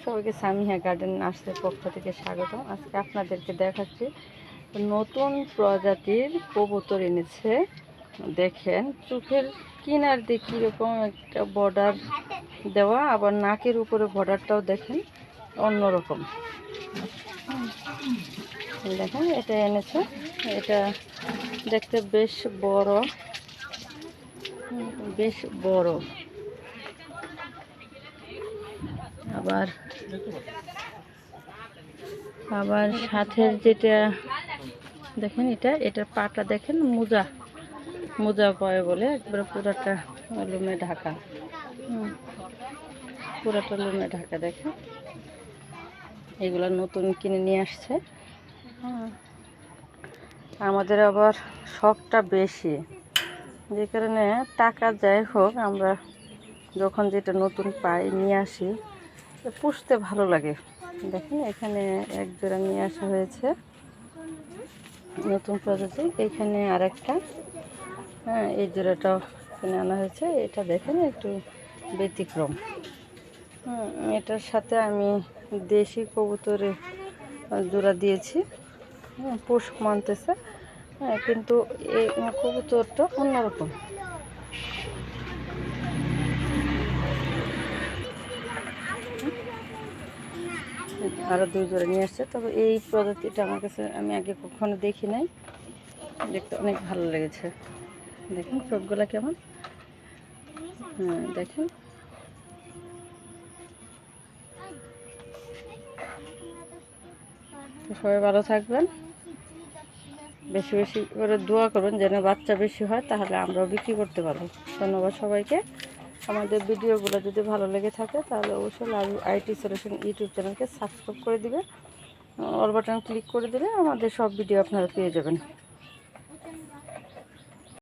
সবাইকে সামিহা গার্ডেন নার্সের পক্ষ থেকে স্বাগত। আজকে আপনাদেরকে দেখাচ্ছি নতুন প্রজাতির কবুতর এনেছে। দেখেন চোখের কিনার দিয়ে কীরকম একটা বর্ডার দেওয়া, আবার নাকের উপরে বর্ডারটাও দেখেন অন্যরকম। দেখেন এটা এনেছে, এটা দেখতে বেশ বড়, বেশ বড়। আবার সাথের যেটা দেখেন, এটার পাটা দেখেন মোজা মোজা পয়ে বলে, একবারে পুরাটা লুমে ঢাকা, পুরাটা লুমে ঢাকা। দেখেন এগুলো নতুন কিনে নিয়ে আসছে। আমাদের আবার শখটা বেশি, যে কারণে টাকা যাই হোক আমরা যখন যেটা নতুন পাই নিয়ে আসি, পুষতে ভালো লাগে। দেখেন এখানে এক জোড়া নিয়ে আসা হয়েছে নতুন প্রজাতি, এখানে আরেকটা, এই জোড়াটাও কিনে আনা হয়েছে। এটা দেখেন একটু ব্যতিক্রম। এটার সাথে আমি দেশি কবুতরের জোড়া দিয়েছি, পোষ মানতেছে, কিন্তু এই কবুতরটা অন্যরকম। আরও 2 জোড়া নিয়ে আসছে, তবে এই প্রজাতিটা আমার কাছে আমি আগে কখনো দেখি নাই, দেখতে অনেক ভালো লেগেছে। দেখুন চোখগুলা কেমন, দেখেন। তো সবাই ভালো থাকবেন, বেশি বেশি করে দোয়া করবেন যেন বাচ্চা বেশি হয়, তাহলে আমরাও বিক্রি করতে পারবো। ধন্যবাদ সবাইকে। আমাদের ভিডিওগুলো যদি ভালো লেগে থাকে তাহলে অবশ্যই আইটি সলিউশন ইউটিউব চ্যানেলকে সাবস্ক্রাইব করে দিবে, অল বাটন ক্লিক করে দিলে আমাদের সব ভিডিও আপনারা পেয়ে যাবেন।